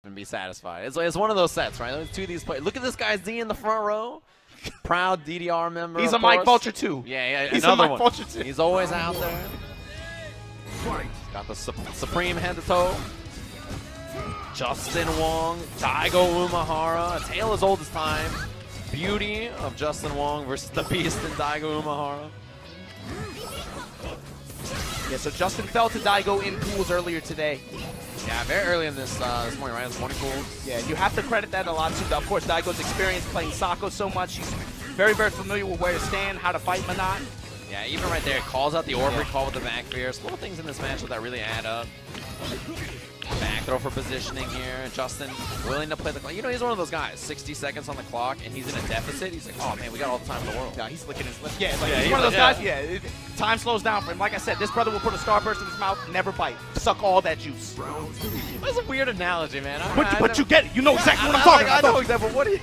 and be satisfied. It's one of those sets, right? Two of these players. Look at this guy Z in the front row. Proud DDR member. He's a Mike Vulture too. Yeah, He's another a Mike one. Vulture too. He's always out there. Got the supreme head to toe. Justin Wong, Daigo Umehara, a tale as old as time. Beauty of Justin Wong versus the beast in Daigo Umehara. Yeah, so Justin fell to Daigo in pools earlier today. Yeah, very early in this morning, right? This morning pools. Yeah, you have to credit that a lot to, of course, Daigo's experience playing Sako so much. He's very, very familiar with where to stand, how to fight Menat. Yeah, even right there, it calls out the orb recall with the back fierce. Little things in this matchup that really add up. Back throw for positioning here. And Justin willing to play the clock. You know, he's one of those guys, 60 seconds on the clock, and he's in a deficit. He's like, oh, man, we got all the time in the world. Yeah, he's licking his lips. Yeah, like, he's one of those guys, time slows down for him. Like I said, this brother will put a starburst in his mouth, never bite. Suck all that juice. That's a weird analogy, man. But you get it. You know exactly what I'm talking about. I know exactly, but what do you...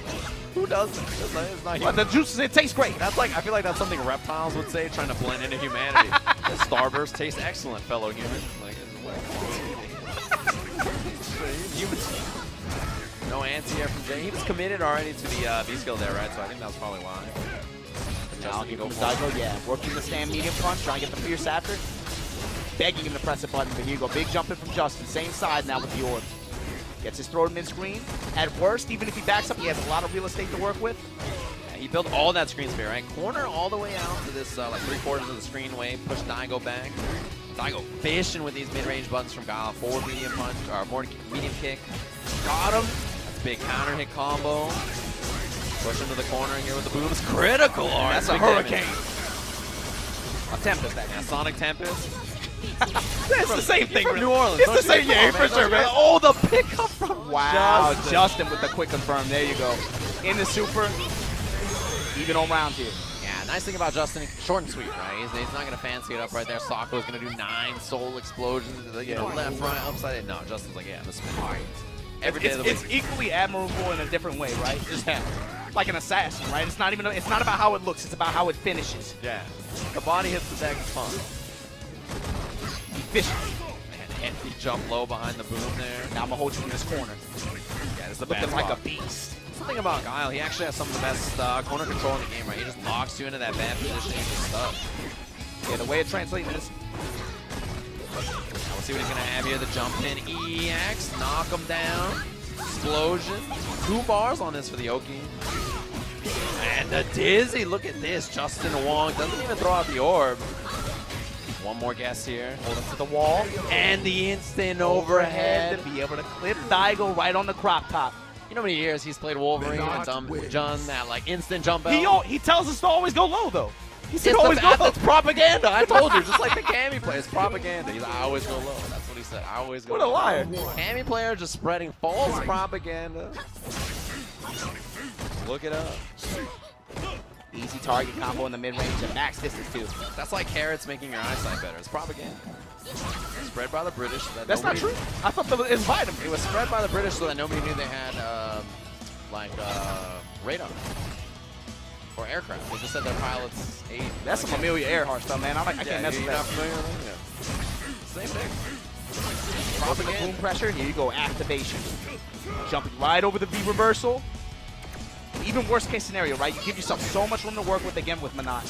Who does it? It's not the juice, it tastes great. That's like, I feel like that's something reptiles would say, trying to blend into humanity. The starburst tastes excellent, fellow human. Like, humans. No anti-air from Jay. He was committed already to the B skill there, right? So I think that was probably why. Now give him Daigo, yeah. Working the stand medium punch, trying to get the fierce after. Begging him to press a button, but here you go. Big jump in from Justin. Same side now with the orb. Gets his throw to mid-screen. At worst, even if he backs up, he has a lot of real estate to work with. Yeah, he built all that screen sphere, right? Corner all the way out to this, like 3/4 of the screen wave. Push Daigo back. Daigo fishing with these mid-range buttons from Guile. Forward medium punch, or forward medium kick. Got him. That's a big counter hit combo. Push him to the corner here with the booms. Critical art. That's a hurricane. A Tempest, that. Yeah, Sonic Tempest. It's the same thing. From New Orleans. It's the same, yeah, for sure, man. Oh, the pickup from Justin with the quick confirm. There you go. In the super, even on rounds here. Yeah, nice thing about Justin, short and sweet, right? He's not going to fancy it up right there. Sako's going to do 9 soul explosions, you know, left, right, upside in. No, Justin's like, yeah, I'm a spin. Every day of the week. It's equally admirable in a different way, right? Just like an assassin, right? It's not about how it looks, it's about how it finishes. Yeah. The body hits the deck, it's fun. Efficient. And he jumped low behind the boom there. Now I'm going to hold you in this corner. Yeah, this is the Looking best like spot. a beast. Something about Guile, he actually has some of the best corner control in the game, right? He just locks you into that bad position and you're stuck. Yeah, the way it translates is. Now we'll see what he's going to have here. The jump in EX, knock him down. Explosion. 2 bars on this for the Oki. And the dizzy, look at this. Justin Wong doesn't even throw out the orb. One more guess here. Hold him to the wall. And the instant overhead. To be able to clip Daigo right on the crop top. You know how many years he's played Wolverine and done that like instant jump out? He tells us to always go low though. He said always go low. It's propaganda. I told you, just like the Cammy player, it's propaganda. He's like, I always go low. That's what he said. I always go low. What a liar. Cammy player just spreading false propaganda. Look it up. Easy target combo in the mid-range and max distance too. That's like carrots making your eyesight better. It's propaganda. Spread by the British. That's not true. I thought it was vitamin. It was spread by the British so that nobody knew they had radar or aircraft. They just said their pilots ate. That's some Amelia Earhart stuff, man. I can't mess with that. Not familiar with that? Same thing. Propaganda. Boom pressure. Here you go. Activation. Jumping right over the V reversal. Even worst case scenario, right? You give yourself so much room to work with again with Menat.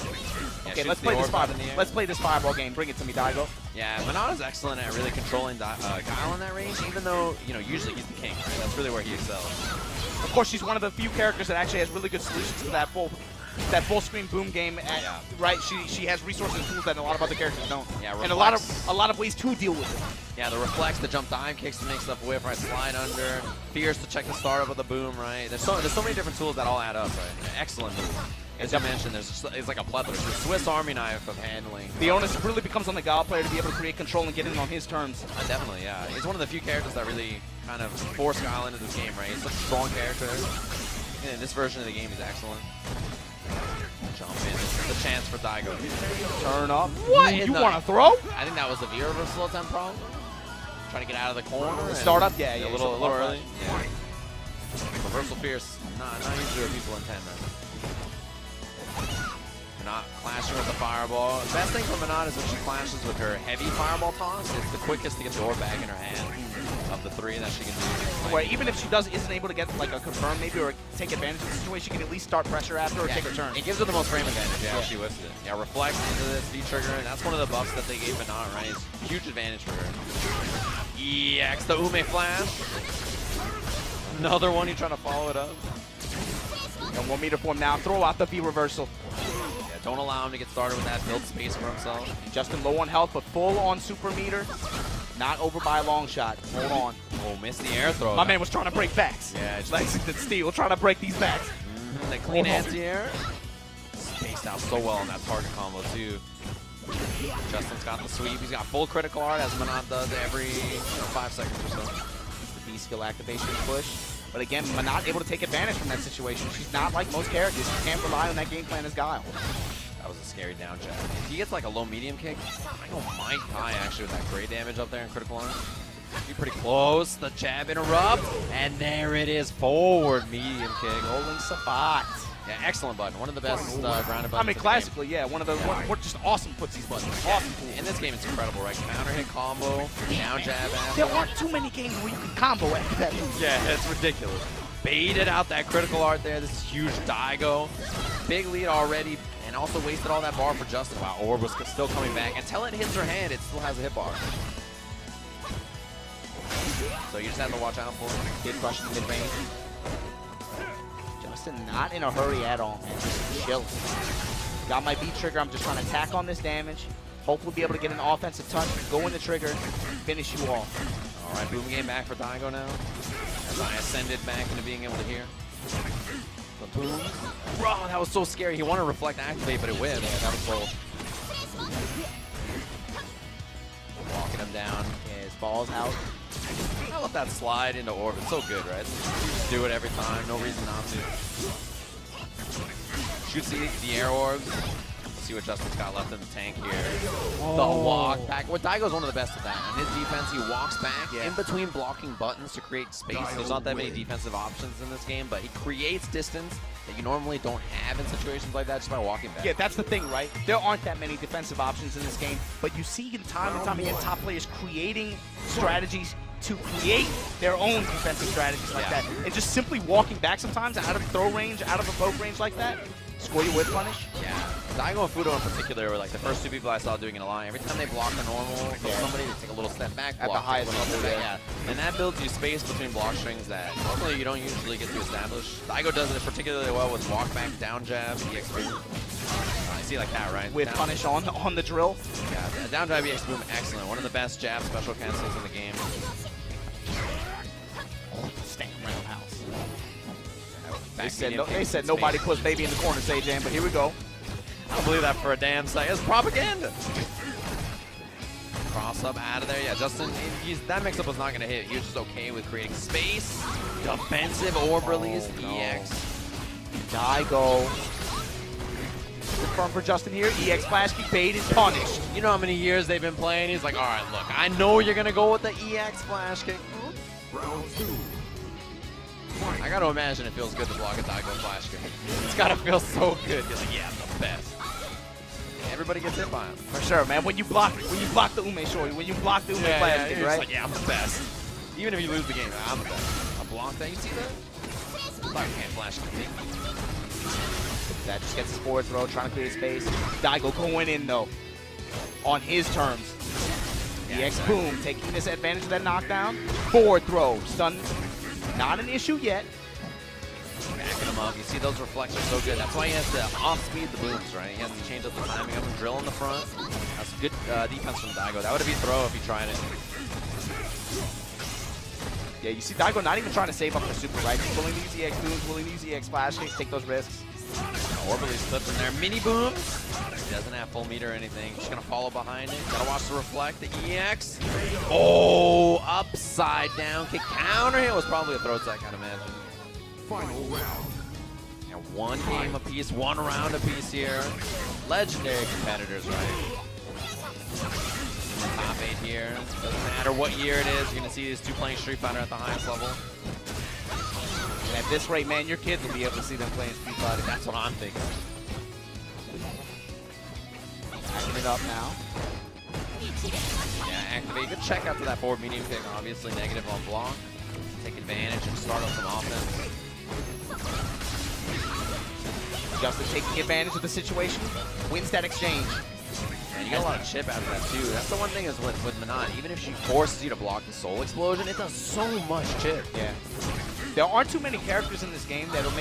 Okay, let's play this let's play this fireball game. Bring it to me, Daigo. Yeah, Menat is excellent at really controlling Guile in that range, even though, you know, usually he's the king, right? That's really where he excels. Of course, she's one of the few characters that actually has really good solutions to that full screen boom game. Right? She has resources and tools that a lot of other characters don't. Yeah, and a lot of ways to deal with it. Yeah, the reflex, the jump dive kicks to make stuff whip, right? Slide under, fierce to check the startup of the boom, right? There's so many different tools that all add up, right? Excellent move. As you mentioned, it's like a plethora. It's a Swiss Army knife of handling. The onus really becomes on the Guile player to be able to create control and get in on his terms. Definitely, yeah. He's one of the few characters that really kind of force Guile into this game, right? He's such a strong character. And in this version of the game, he's excellent. Jump in. This is the chance for Daigo. Turn up. What? You want to throw? I think that was the V reversal attempt problem. Trying to get out of the corner. Start up? Yeah, a little early. Yeah. Reversal fierce. Not usually what people intend, right? Menat clashing with the fireball. The best thing for Menat is when she clashes with her heavy fireball toss. It's the quickest to get the orb back in her hand of the 3 that she can do. Where even if she isn't able to get like a confirm maybe or take advantage of the situation, she can at least start pressure after or take a turn. It gives her the most frame advantage. Yeah, she whiffs it. Yeah, reflect into this V-trigger, and that's one of the buffs that they gave Menat, right? It's a huge advantage for her. EX, the Ume flash. Another one, you trying to follow it up. And 1 meter form now, throw out the V reversal. Yeah, don't allow him to get started with that, build space for himself. Justin low on health, but full on super meter. Not over by a long shot. Hold on. Oh, missed the air throw. My man was trying to break backs. Yeah, it's like Steel trying to break these backs. The clean anti-air. Spaced out so well on that target combo, too. Justin's got the sweep. He's got full critical art, as Menat does every 5 seconds or so. The B skill activation push. But again, Menat able to take advantage from that situation. She's not like most characters. You can't rely on that game plan as Guile. That was a scary down jab. If he gets like a low medium kick, I know might die actually with that gray damage up there in critical arm. Be pretty close. The jab interrupt, and there it is. Forward medium kick. Rolling Sabat. Yeah, excellent button. One of the best grounded buttons. I mean, classically, yeah, one of the just awesome footsies buttons. Awesome. In this game, it's incredible, right? Counter hit combo, down jab after. There aren't too many games where you can combo after that move. Yeah, it's ridiculous. Baited out that critical art there. This is huge. Daigo. Big lead already, and also wasted all that bar for Justin. Wow, orb was still coming back. Until it hits her hand, it still has a hit bar. So you just have to watch out for it. Kid crushing the mid-range. Justin not in a hurry at all, man. Just chill. Got my V trigger. I'm just trying to tack on this damage. Hopefully be able to get an offensive touch, go in the trigger, finish you off. All right, boom game back for Daigo now. As I ascended back into being able to hear. The boom. Bro, that was so scary. He wanted to reflect activate, but it whiffed. Yeah, that was bold. Walking him down. Yeah, his ball's out. I love that slide into orb. It's so good, right? You just do it every time. No reason not to. Shoots the air orbs. See what Justin's got left in the tank here. Oh. The walk back. Well, Daigo's one of the best at that. On his defense, he walks back in between blocking buttons to create space. There's not that many defensive options in this game, but he creates distance that you normally don't have in situations like that just by walking back. Yeah, that's the thing, right? There aren't that many defensive options in this game, but you see time and time again top players creating strategies to create their own defensive strategies like that. And just simply walking back sometimes out of throw range, out of evoke range like that, score you with punish. Yeah. Daigo and Fudo in particular were like the first 2 people I saw doing it a lot. Every time they block the normal from somebody, they take a little step back, at the highest level. Yeah. And that builds you space between block strings that normally you don't usually get to establish. Daigo does it particularly well with walk back, down jab, EX boom. I see like that, right? With down punish on the drill. Yeah, down jab, EX boom, excellent. One of the best jab special cancels in the game. Stand roundhouse. Yeah, they said nobody puts baby in the corner, say Jam, but here we go. I don't believe that for a damn second. It's propaganda. Cross up out of there. Yeah, Justin, that mix-up was not going to hit. He was just okay with creating space. Defensive orb release. No. EX. Daigo. Confirm for Justin here. EX flash kick baited, punished. You know how many years they've been playing? He's like, all right, look, I know you're going to go with the EX flash kick. Round 2. I got to imagine it feels good to block a Daigo flash kick. It's got to feel so good. He's like, yeah, I'm the best. Everybody gets hit by him. For sure, man. When you block the Ume shorty, when you block the Ume flash kick, right? Like, yeah, I'm the best. Even if you lose the game, I'm the best. I blocked that. You see that? Like, can't flash kick me. That just gets his forward throw, trying to clear space. Daigo going in though, on his terms. Yeah, EX boom, taking this advantage of that knockdown. Forward throw, stun. Not an issue yet. Backing him up. You see those reflects are so good. That's why he has to off-speed the booms, right? He has to change up the timing of them, drill in the front. That's good defense from Daigo. That would have been throw if he tried it. Yeah, you see Daigo not even trying to save up for super, right? He's willing to use EX booms, willing to use EX flash kicks, take those risks. Orbital's clipped in there. Mini booms. He doesn't have full meter or anything. Just going to follow behind it. Got to watch the reflect. The EX. Oh, upside down kick. Counter hit was probably a throat tech, I'd imagine. Final round. And one game apiece, one round apiece here. Legendary competitors, right? Top 8 here. Doesn't matter what year it is. You're going to see these two playing Street Fighter at the highest level. And at this rate, man, your kids will be able to see them playing Street Fighter. That's what I'm thinking. it up now. Yeah, activate. Good check out to that forward medium kick. Obviously negative on block. Take advantage and start up some offense. Justin taking advantage of the situation. Wins that exchange. And you get a lot of chip out of that too. That's the one thing is with Menat, even if she forces you to block the soul explosion, it does so much chip. Yeah. There aren't too many characters in this game that'll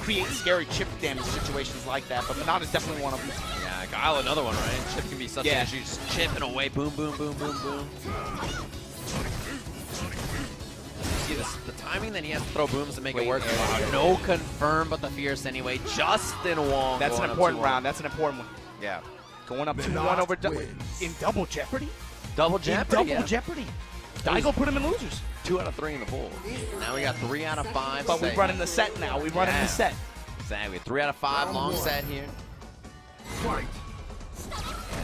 create scary chip damage situations like that, but Menat is definitely one of them. Yeah, Guile another one, right? Chip can be such an issue. Just chipping away, boom, boom, boom, boom, boom. See the timing that he has to throw booms to make it work. No confirm, but the fierce anyway. Justin Wong. That's an important round. That's an important one. Yeah. Going up 2-1 over in double jeopardy. Double jeopardy. Double jeopardy. Daigo put him in losers. 2 out of 3 in the pool. Now we got 3 out of 5. But we run in the set now. We run in the set. Exactly. 3 out of 5. Long set here. Fight.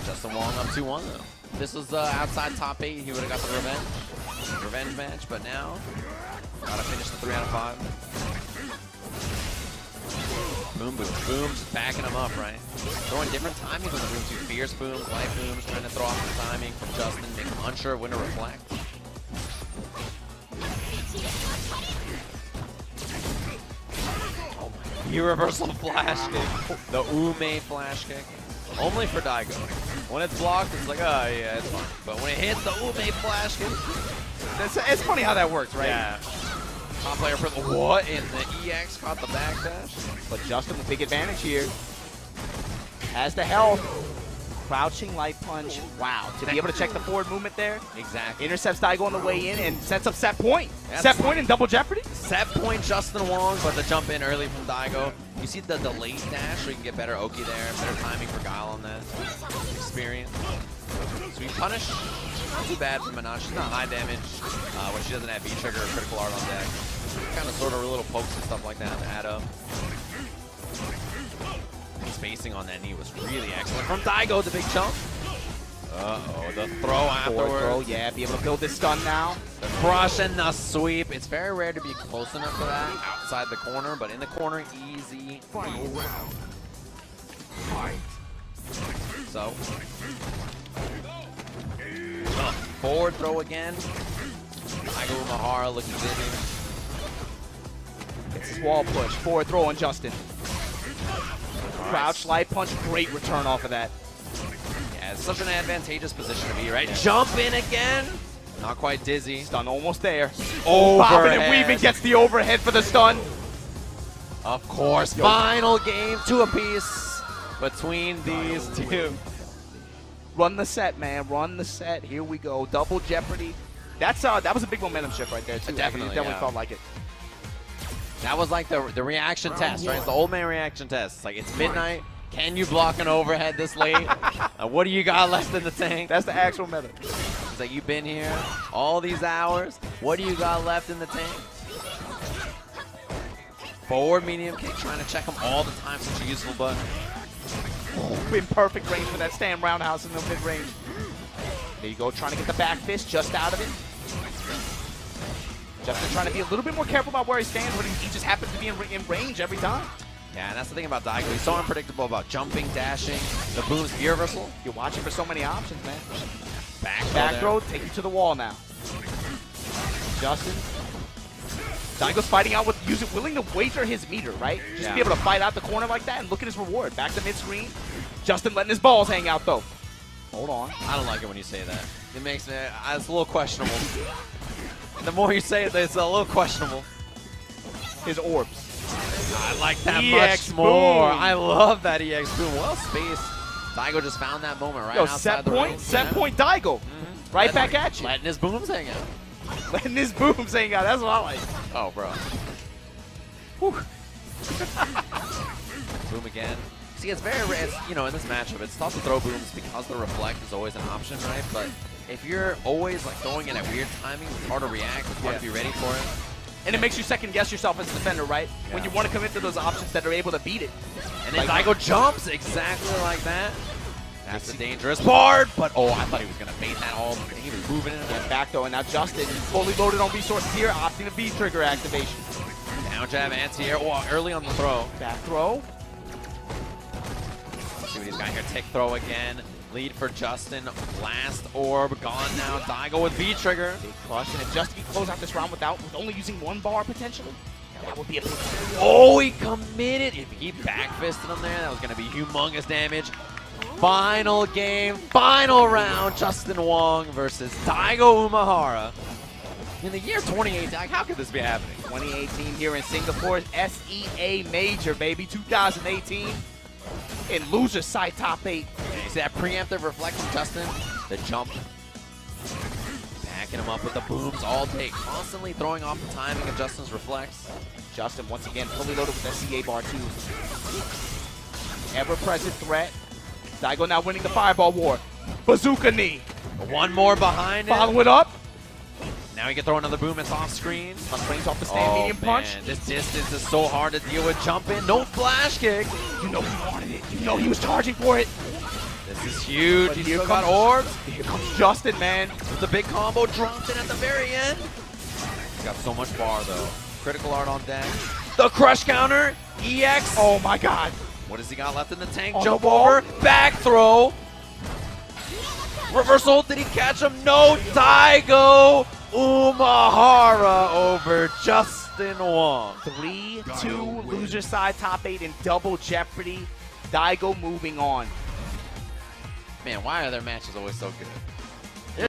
Justin Wong up 2-1 though. If this was outside top 8, he would have got the revenge match. But now, gotta finish the 3 out of 5. Boom, boom, booms, backing him up, right? Throwing different timings on the booms. Fierce booms, light booms, trying to throw off the timing from Justin, make him unsure of when to reflect. Oh my, reversal flash kick. The Ume flash kick. Only for Daigo. When it's blocked, it's like, oh yeah, it's fine. But when it hits the Ume flash kick, it's funny how that works, right? Yeah. Top player for the what? And the EX caught the backdash. But Justin with big advantage here. Has the health. Crouching light punch. Wow. To be able to check the forward movement there. Exactly. Intercepts Daigo on the way in and sets up set point. Set point in double jeopardy. Set point Justin Wong, but the jump in early from Daigo. You see the delayed dash, so you can get better Oki there. Better timing for Guile on that. Experience. Sweet punish. Not too bad for Menat. She's not high damage when she doesn't have V-trigger or critical art on deck. Kind of sort of little pokes and stuff like that to add up. Spacing on that knee was really excellent from Daigo, the big chunk. Uh-oh, the throw afterwards. Throw, yeah, be able to build this stun now. The crush and the sweep. It's very rare to be close enough to that outside the corner, but in the corner, easy. Final round. Fight. So, forward throw again. Daigo Umehara looking busy. It's his wall push. Forward throw on Justin. Crouch, light punch, great return off of that. Yeah, it's such an advantageous position to be, right? Yeah. Jump in again. Not quite dizzy. Stun almost there. Overhead. Bobbing and weaving gets the overhead for the stun. Of course, final game, 2 apiece between these two. Run the set, man. Run the set. Here we go. Double jeopardy. That was a big momentum shift right there, too. Definitely felt like it. That was like the reaction test, right? It's the old man reaction test. It's like, it's midnight. Can you block an overhead this late? What do you got left in the tank? That's the actual meta. It's like, you've been here all these hours. What do you got left in the tank? Forward medium kick, trying to check him all the time. Such a useful button. In perfect range for that stand roundhouse in the mid-range. There you go, trying to get the back fist just out of it. Justin trying to be a little bit more careful about where he stands when he just happens to be in range every time. Yeah, and that's the thing about Daigo. He's so unpredictable about jumping, dashing, the boom's gear reversal. You're watching for so many options, man. Back throw, take you to the wall now. Justin. Daigo's fighting out with willing to wager his meter, right? Just to be able to fight out the corner like that and look at his reward. Back to mid-screen. Justin letting his balls hang out, though. Hold on. I don't like it when you say that. It makes me, it's a little questionable. The more you say it, it's a little questionable. His orbs. I like that EX much more. boom. I love that EX boom. Well spaced. Daigo just found that moment right outside the ring. Set point Daigo. Right back at you. Letting his booms hang out. Letting his booms hang out. That's what I like. Oh, bro. Boom again. See, it's very rare. You know, in this matchup, it's tough to throw booms because the reflect is always an option, right? But if you're always like throwing it at weird timing, it's hard to react. It's hard to be ready for it. And it makes you second guess yourself as a defender, right? Yeah. When you want to commit to those options that are able to beat it. And then Daigo jumps exactly like that. That's the dangerous part. But oh, I thought he was gonna bait that all. He was moving it again. Back though, and now Justin fully loaded on resources here, opting a V-trigger activation. Down jab, anti-air. Oh, early on the throw. Back throw. Let's see what he's got here. Tick throw again. Lead for Justin. Last orb gone now. Daigo with V-trigger. Big crush, and if Justin can close out this round with only using one bar potentially, that would be a big deal. Oh, he committed. If he back-fisted him there, that was going to be humongous damage. Final game, final round. Justin Wong versus Daigo Umehara. In the year 2018, like, how could this be happening? 2018 here in Singapore, SEA Major, baby, 2018. In loser side top 8. You see that preemptive reflection, Justin? The jump. Backing him up with the booms all day. Constantly throwing off the timing of Justin's reflex. Justin, once again, fully loaded with SEA bar 2. Ever-present threat. Daigo now winning the fireball war. Bazooka knee. One more behind it. Follow it up. Now he can throw another boom. It's off screen. Brings off the stand medium punch. This distance is so hard to deal with. Jump in. No flash kick. You know he wanted it. You know he was charging for it. This is huge. But He's here still got comes- orbs. Here comes Justin, man. With the big combo dropped in at the very end. He's got so much bar though. Critical art on deck. The crush counter. EX. Oh my God. What has he got left in the tank? On Jump the wall. over. Back throw. Reversal. Did he catch him? No. Daigo Umehara over Justin Wong. 3-2 loser side top 8 in double jeopardy. Daigo moving on. Man, why are their matches always so good?